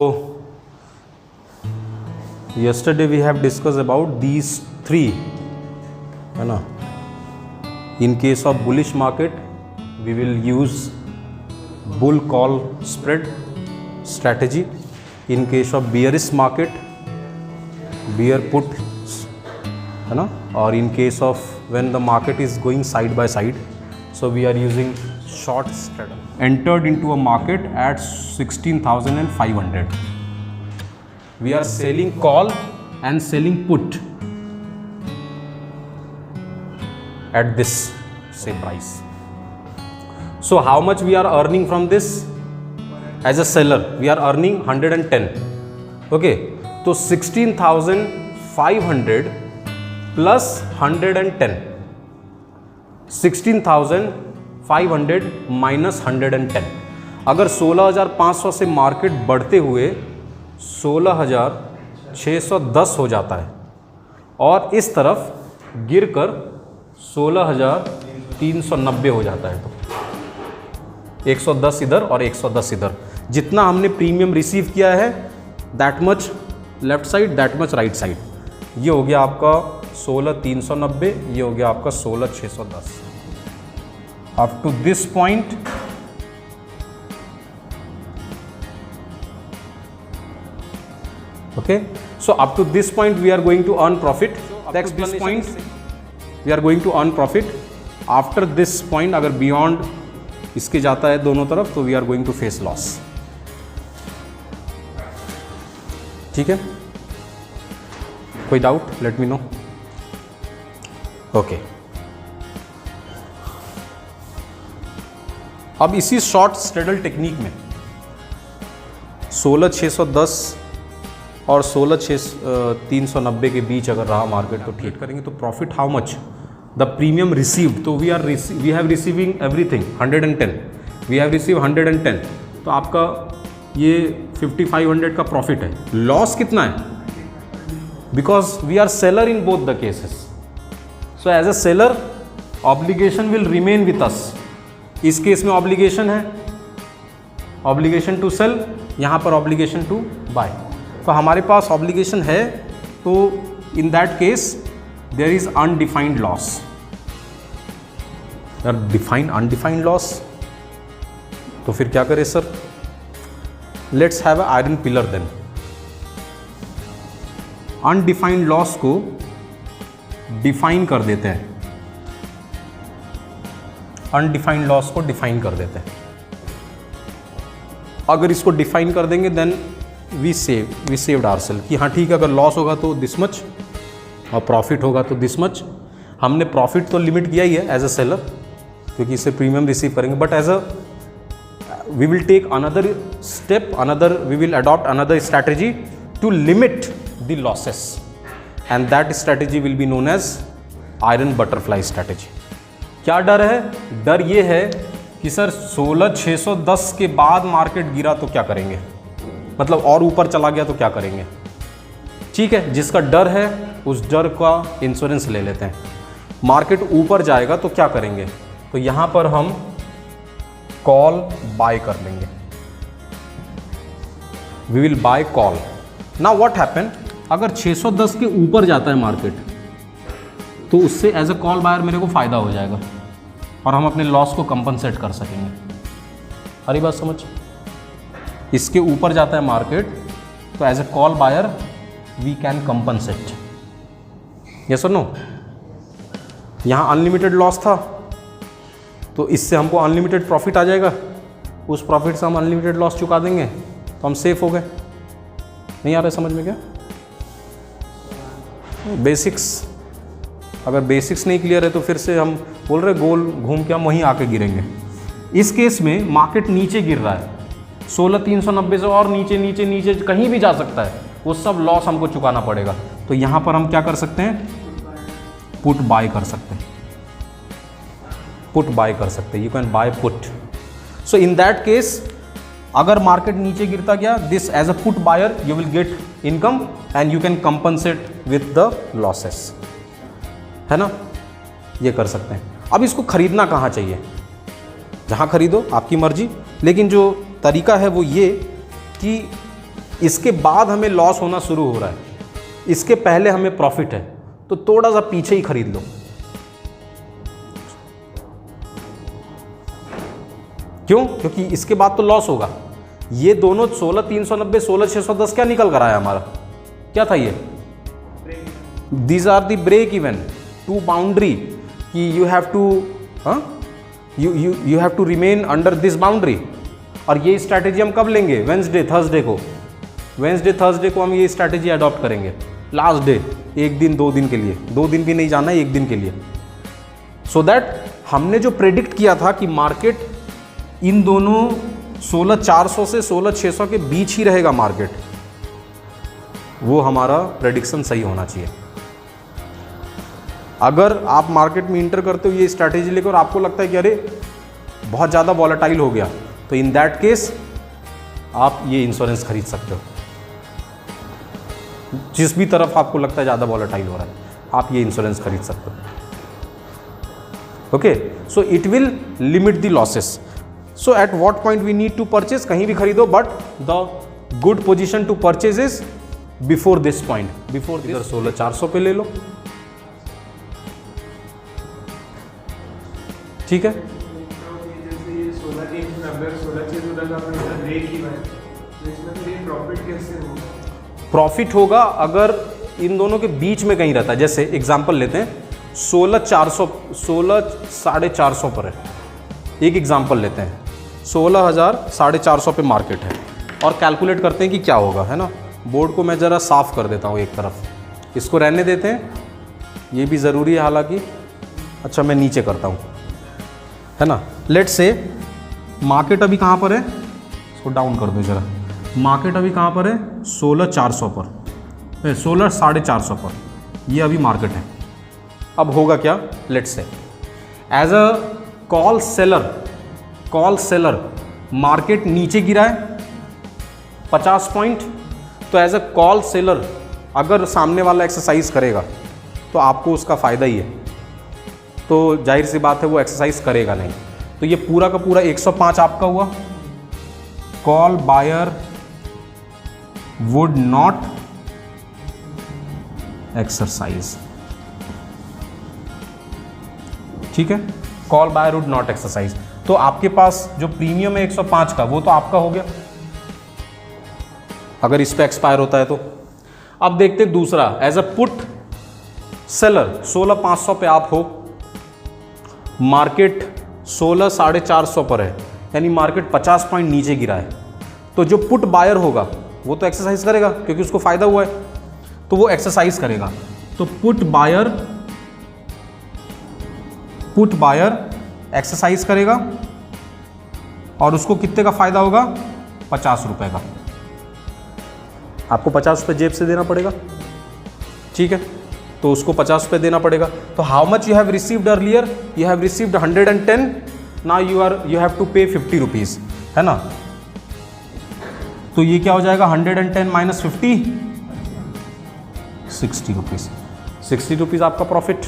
So yesterday we have discussed about these three, है ना. In case of bullish market, we will use bull call spread strategy. In case of bearish market, bear put, है ना. Or in case of when the market is going side by side, so we are using short strategy. Entered into a market at 16,500. We are selling call and selling put at this say price. So how much we are earning from this? As a seller we are earning 110. Okay, so 16,500 plus 110, 16,500 minus 110. अगर 16,500 से market बढ़ते हुए 16,610 हो जाता है और इस तरफ गिरकर 16,390 हो जाता है, तो 110 इधर और 110 इधर, जितना हमने प्रीमियम रिसीव किया है that much left side, that much right side. ये हो गया आपका 16,390, ये हो गया आपका 16,610. Up to this point, okay, so up to this point we are going to earn profit. Next this point we are going to earn profit. After this point अगर beyond इसके जाता है दोनों तरफ तो we are going to face loss. ठीक है, कोई doubt? Let me know. Okay, अब इसी शॉर्ट स्ट्रेडल टेक्निक में 16,610 और 16,390 के बीच अगर रहा मार्केट तो ठीक करेंगे. तो profit how much? The premium received, तो we have receiving everything 110, we have receive 110, तो आपका ये 5,500 का प्रॉफिट है. लॉस कितना है? Because we are seller in both the cases, so as a seller obligation will remain with us. इस case में ऑब्लिगेशन है, ऑब्लिगेशन टू सेल, यहाँ पर ऑब्लिगेशन टू बाय. तो हमारे पास ऑब्लिगेशन है, तो in that case there is undefined loss. Define undefined loss, तो फिर क्या करें sir? Let's have a iron pillar then. Undefined loss को डिफाइन कर देते हैं, अनडिफाइंड लॉस को डिफाइन कर देते हैं. अगर इसको डिफाइन कर देंगे देन वी सेव्ड आवरसेल्फ कि हाँ ठीक है, अगर लॉस होगा तो दिस मच और प्रॉफिट होगा तो दिस मच. हमने प्रॉफिट तो लिमिट किया ही है एज अ सेलर, क्योंकि इससे प्रीमियम रिसीव करेंगे, but as a we will take another step, we will adopt another strategy to limit the losses, and that strategy will be known as iron butterfly strategy. क्या डर है? डर ये है कि सर 16,610 के बाद मार्केट गिरा तो क्या करेंगे, मतलब और ऊपर चला गया तो क्या करेंगे. ठीक है, जिसका डर है उस डर का इंश्योरेंस ले लेते हैं. मार्केट ऊपर जाएगा तो क्या करेंगे, तो यहाँ पर हम कॉल बाय कर लेंगे. We will buy call. Now what happen, अगर 610 के ऊपर जाता है मार्केट तो उससे एज अ कॉल बायर मेरे को फ़ायदा हो जाएगा और हम अपने लॉस को कंपनसेट कर सकेंगे. हरी बात समझ? इसके ऊपर जाता है मार्केट तो as a call buyer we can compensate. Yes और नो? यहाँ अनलिमिटेड लॉस था तो इससे हमको अनलिमिटेड प्रॉफिट आ जाएगा, उस प्रॉफिट से हम अनलिमिटेड लॉस चुका देंगे तो हम सेफ हो गए. नहीं आ रहा है समझ में क्या? बेसिक्स, अगर बेसिक्स नहीं क्लियर है तो फिर से हम बोल रहे गोल घूम के हम वहीं आके गिरेंगे. इस केस में मार्केट नीचे गिर रहा है, 16,390 से और नीचे नीचे नीचे कहीं भी जा सकता है, वो सब लॉस हमको चुकाना पड़ेगा. तो यहाँ पर हम क्या कर सकते हैं? पुट बाय कर सकते हैं, पुट बाय कर सकते हैं. You can buy put. So in that case अगर मार्केट नीचे गिरता गया, this as a put buyer you will get income and you can compensate with the losses, है ना. ये कर सकते हैं. अब इसको खरीदना कहाँ चाहिए? जहाँ खरीदो आपकी मर्जी, लेकिन जो तरीका है वो ये कि इसके बाद हमें लॉस होना शुरू हो रहा है, इसके पहले हमें प्रॉफिट है, तो थोड़ा सा पीछे ही खरीद लो। क्यों? क्योंकि इसके बाद तो लॉस होगा। ये दोनों 16,390 16,610 क्या निकल कर आया हमारा? क्या था ये? These are the break even to boundary कि you have to remain under this boundary. और ये स्ट्रैटेजी हम कब लेंगे? वेंसडे थर्सडे को हम ये स्ट्रैटेजी अडॉप्ट करेंगे। लास्ट डे, एक दिन 2 दिन के लिए, 2 दिन भी नहीं जाना है, 1 दिन के लिए। सो दैट हमने जो प्रेडिक्ट किया था कि मार्केट इन दोनों 16,400 से 16,600 के बीच ही रहेगा मार्केट, वो हमारा प्रेडिक्शन सही होना चाहिए। अगर आप मार्केट में इंटर करते हो ये स्ट्रैटेजी लेकर और आपको लगता है कि अरे बहुत ज़्यादा वॉलेटाइल हो गया, तो इन दैट केस आप ये इंश्योरेंस खरीद सकते हो। जिस भी तरफ आपको लगता है ज़्यादा वॉलेटाइल हो रहा है, आप ये इंश्योरेंस खरीद सकते हो। Okay, so it will limit the losses. So at what point we need to purchase? कहीं भी खरीदो, but the good position to purchase is before this point, before इधर 16,400 पे ले लो, ठीक है। प्रॉफिट होगा अगर इन दोनों के बीच में कहीं रहता है। जैसे एग्जांपल लेते हैं 16,400 16,450 पर है, एक एग्जांपल लेते हैं 16,450 पे मार्केट है और कैलकुलेट करते हैं कि क्या होगा, है ना। बोर्ड को मैं ज़रा साफ़ कर देता हूँ एक तरफ, इसको रहने देते हैं, ये भी ज़रूरी है हालांकि। अच्छा, मैं नीचे करता हूँ, है ना। लेट्स से मार्केट अभी कहाँ पर है, इसको डाउन कर दो ज़रा। मार्केट अभी कहाँ पर है? 16,400 पर, 16,450 पर, ये अभी मार्केट है। अब होगा क्या? Let's say as a call seller market नीचे गिरा है 50 पॉइंट, तो एज अ कॉल सेलर अगर सामने वाला एक्सरसाइज करेगा तो आपको उसका फ़ायदा ही है, तो जाहिर सी बात है वो एक्सरसाइज करेगा नहीं। तो ये पूरा का पूरा 105 आपका हुआ। Call buyer would not exercise, ठीक है। Call buyer would not exercise, तो आपके पास जो प्रीमियम है 105 का, वो तो आपका हो गया अगर इस पे एक्सपायर होता है तो। अब देखते हैं दूसरा, एज अ पुट सेलर 16,500 पे आप हो, मार्केट 16,450 पर है, यानी मार्केट 50 पॉइंट नीचे गिरा है। तो जो पुट बायर होगा वो तो एक्सरसाइज करेगा क्योंकि उसको फायदा हुआ है, तो वो एक्सरसाइज करेगा। तो पुट बायर एक्सरसाइज करेगा और उसको कितने का फायदा होगा? 50 रुपए का। आपको 50 रुपये जेब से देना पड़ेगा, ठीक है, तो उसको 50 रुपये देना पड़ेगा। तो how much you have received earlier? You have received 110, now you have to pay 50 rupees, है ना। तो ये क्या हो जाएगा? 110 माइनस 50, 60 रुपीज़। 60 रुपीज़ आपका प्रॉफिट।